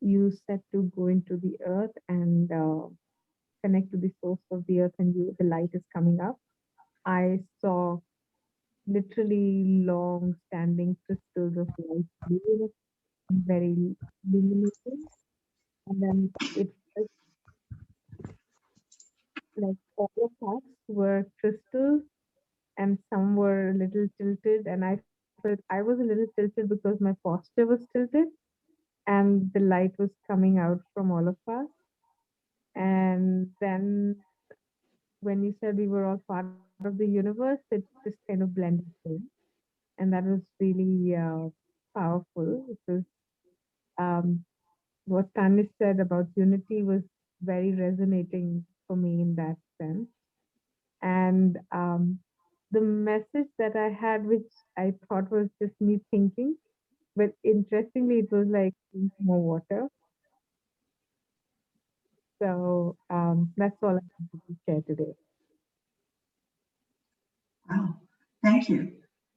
you said to go into the earth and connect to the source of the earth, and the light is coming up, I saw literally long standing crystals of light blue, very illuminating. And then it felt like all of us were crystals and some were a little tilted. And I felt I was a little tilted because my posture was tilted and the light was coming out from all of us. And then when you said we were all part of the universe, it just kind of blended in. And that was really powerful because what Tanis said about unity was very resonating for me in that sense. And the message that I had, which I thought was just me thinking, but interestingly, it was like drink more water. So that's all I wanted to share today. Wow, thank you.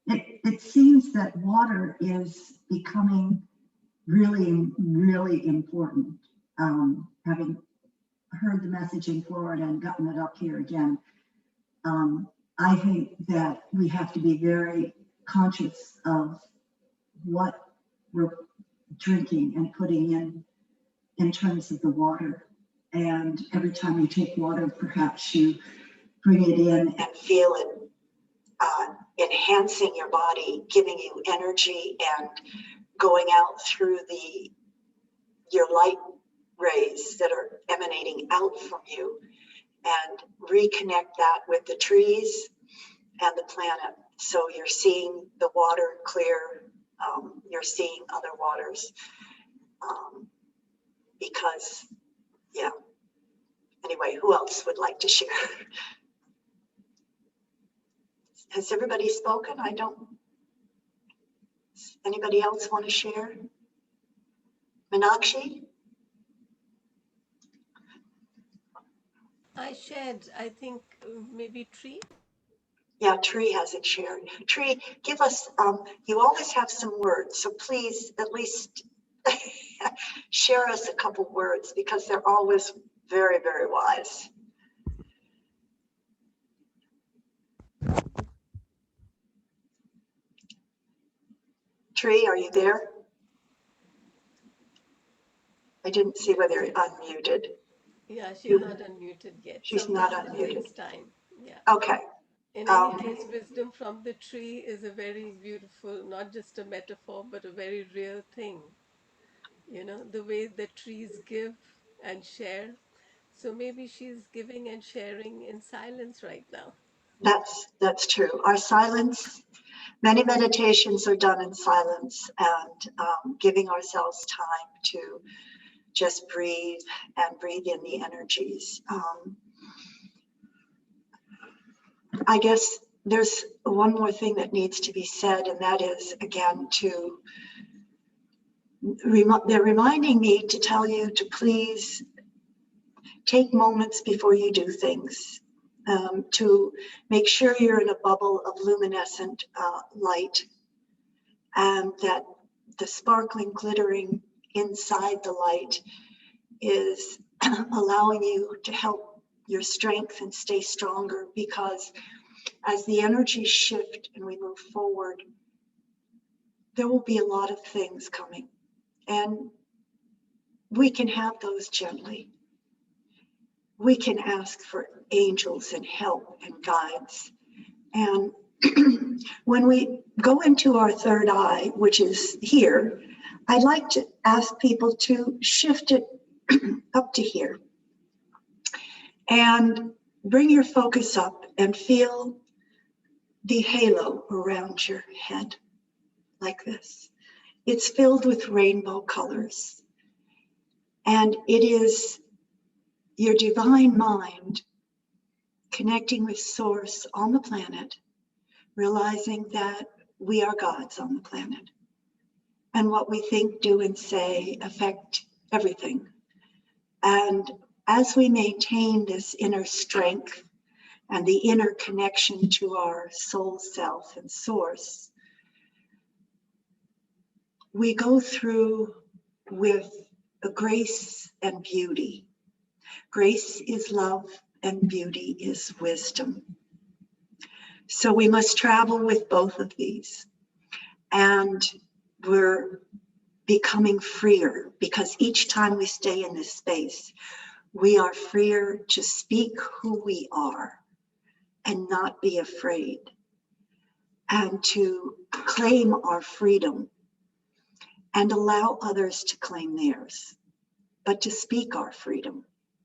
It seems that water is becoming really, really important. Having heard the message in Florida and gotten it up here again, I think that we have to be very conscious of what we're drinking and putting in terms of the water. And every time you take water, perhaps you bring it in and feel it enhancing your body, giving you energy and going out through your light rays that are emanating out from you, and reconnect that with the trees and the planet. So you're seeing the water clear, you're seeing other waters, because, yeah. Anyway, who else would like to share? Has everybody spoken? Anybody else want to share? Meenakshi? I shared, I think maybe Tree. Yeah, Tree hasn't shared. Tree, give us, you always have some words, so please at least share us a couple words, because they're always very, very wise. Tree, are you there? I didn't see whether you're unmuted. Yeah, she's not unmuted yet. She's Sometimes not it unmuted. takes time. Yeah. Okay. In any case, wisdom from the tree is a very beautiful, not just a metaphor, but a very real thing. You know, the way the trees give and share. So maybe she's giving and sharing in silence right now. That's true. Our silence, many meditations are done in silence, and giving ourselves time to just breathe and breathe in the energies. I guess there's one more thing that needs to be said, and that is, again, they're reminding me to tell you to please take moments before you do things, to make sure you're in a bubble of luminescent light, and that the sparkling, glittering inside the light is allowing you to help your strength and stay stronger, because as the energies shift and we move forward, there will be a lot of things coming, and we can have those gently. We can ask for angels and help and guides. And when we go into our third eye, which is here, I'd like to ask people to shift it up to here and bring your focus up and feel the halo around your head like this. It's filled with rainbow colors, and it is your divine mind connecting with source on the planet, realizing that We are gods on the planet. And what we think, do, and say affect everything. And as we maintain this inner strength and the inner connection to our soul self and source, we go through with a grace and beauty. Grace is love and beauty is wisdom. So we must travel with both of these. And we're becoming freer because each time we stay in this space, we are freer to speak who we are and not be afraid, and to claim our freedom and allow others to claim theirs, but to speak our freedom,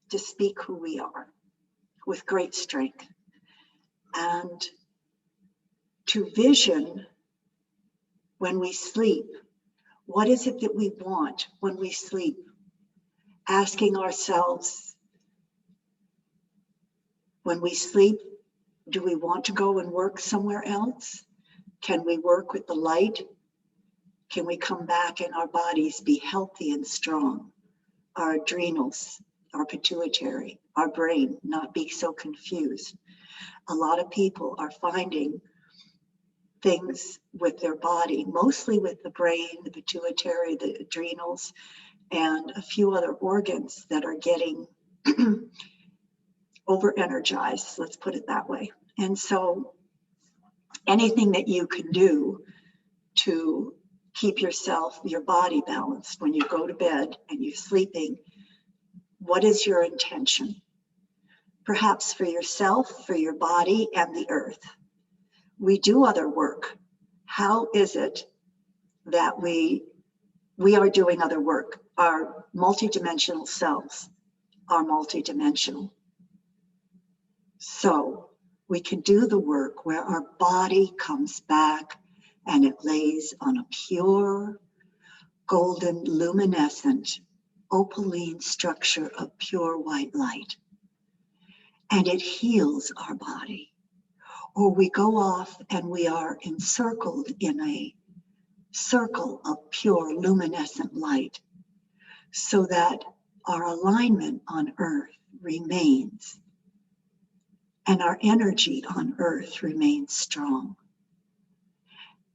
to speak who we are with great strength, and to vision when we sleep. What is it that we want when we sleep? Asking ourselves, when we sleep, do we want to go and work somewhere else? Can we work with the light? Can we come back and our bodies be healthy and strong? Our adrenals, our pituitary, our brain not be so confused. A lot of people are finding things with their body, mostly with the brain, the pituitary, the adrenals, and a few other organs that are getting over-energized, let's put it that way. And so anything that you can do to keep yourself, your body balanced when you go to bed and you're sleeping, what is your intention? Perhaps for yourself, for your body, and the earth. We do other work. How is it that we are doing other work? Our multidimensional selves are multidimensional. So we can do the work where our body comes back and it lays on a pure, golden, luminescent, opaline structure of pure white light. And it heals our body. Or we go off and we are encircled in a circle of pure luminescent light so that our alignment on earth remains and our energy on earth remains strong.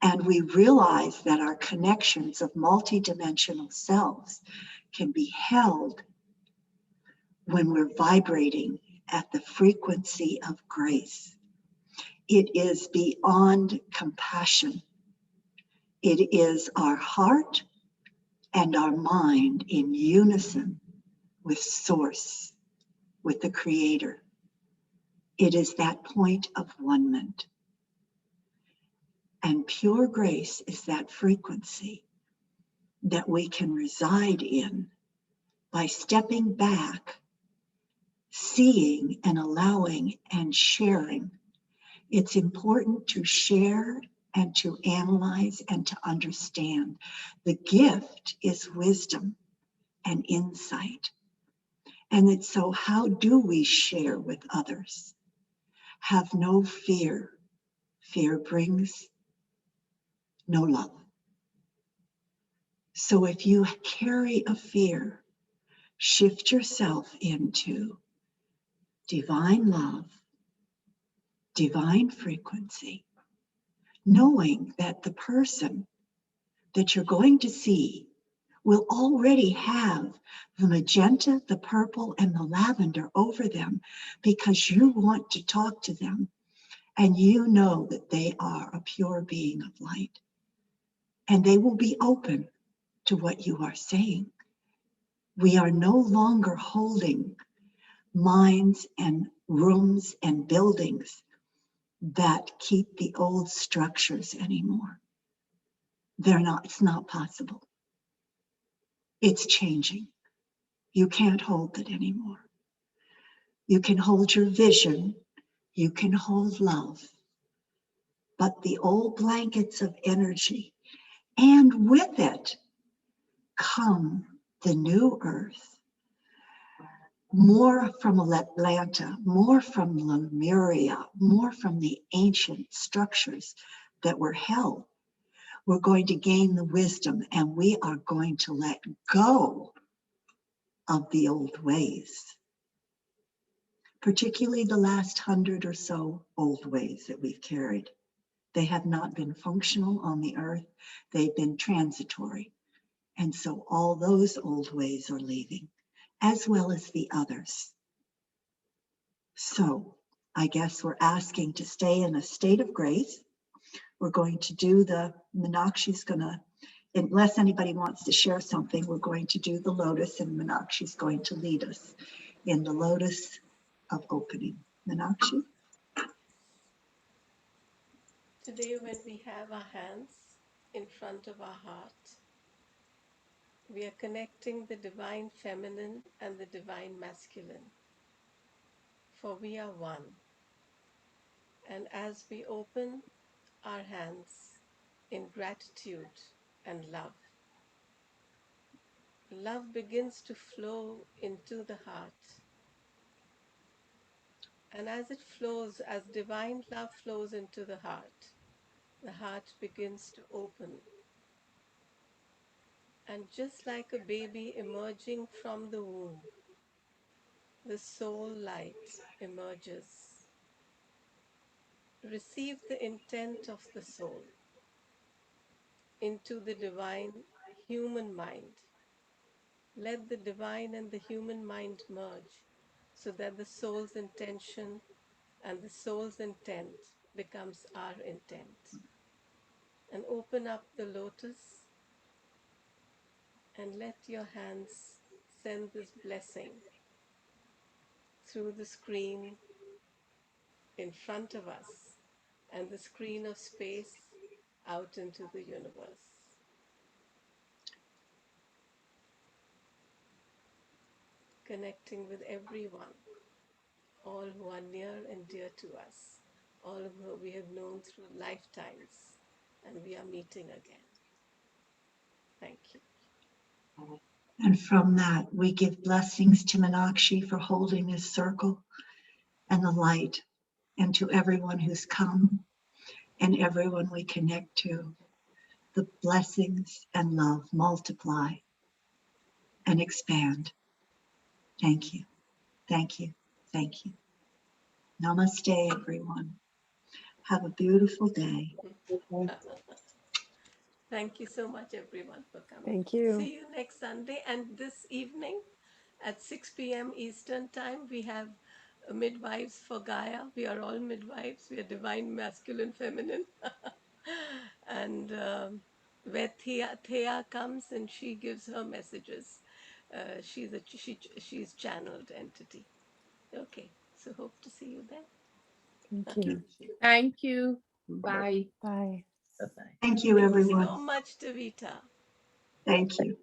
And we realize that our connections of multidimensional selves can be held when we're vibrating at the frequency of grace. It is beyond compassion. It is our heart and our mind in unison with Source, with the Creator. It is that point of one-ment. And pure grace is that frequency that we can reside in by stepping back, seeing and allowing and sharing. It's important to share and to analyze and to understand. The gift is wisdom and insight. And it's so how do we share with others? Have no fear. Fear brings no love. So if you carry a fear, shift yourself into divine love, divine frequency, knowing that the person that you're going to see will already have the magenta, the purple, and the lavender over them because you want to talk to them and you know that they are a pure being of light. And they will be open to what you are saying. We are no longer holding minds and rooms and buildings that keep the old structures anymore. It's not possible. It's changing. You can't hold it anymore. You can hold your vision. You can hold love. But the old blankets of energy, and with it come the new earth, more from Atlanta, more from Lemuria, more from the ancient structures that were held we're going to gain the wisdom, and we are going to let go of the old ways, particularly the last 100 or so old ways that we've carried. They have not been functional on the earth. They've been transitory. And so all those old ways are leaving, as well as the others. So I guess we're asking to stay in a state of grace. We're going to do the, Meenakshi's gonna, unless anybody wants to share something, we're going to do the lotus, and Meenakshi's going to lead us in the lotus of opening. Meenakshi? Today, when we have our hands in front of our heart, we are connecting the divine feminine and the divine masculine, for we are one. And as we open our hands in gratitude and love, love begins to flow into the heart. And as it flows, as divine love flows into the heart begins to open. And just like a baby emerging from the womb, the soul light emerges. Receive the intent of the soul into the divine human mind. Let the divine and the human mind merge so that the soul's intention and the soul's intent becomes our intent. And open up the lotus and let your hands send this blessing through the screen in front of us and the screen of space out into the universe. Connecting with everyone, all who are near and dear to us, all who we have known through lifetimes, and we are meeting again. Thank you. And from that, we give blessings to Meenakshi for holding this circle and the light, and to everyone who's come and everyone we connect to. The blessings and love multiply and expand. Thank you. Thank you. Thank you. Namaste, everyone. Have a beautiful day. Thank you so much, everyone, for coming. Thank you. See you next Sunday. And this evening at 6 p.m. Eastern Time, we have Midwives for Gaia. We are all midwives. We are divine, masculine, feminine. And where Thea comes and she gives her messages. She's channeled entity. Okay, so hope to see you then. Thank you. Thank you. Bye. Bye. Bye-bye. Thank you, Thank you everyone. so much, Taveta. Thank you.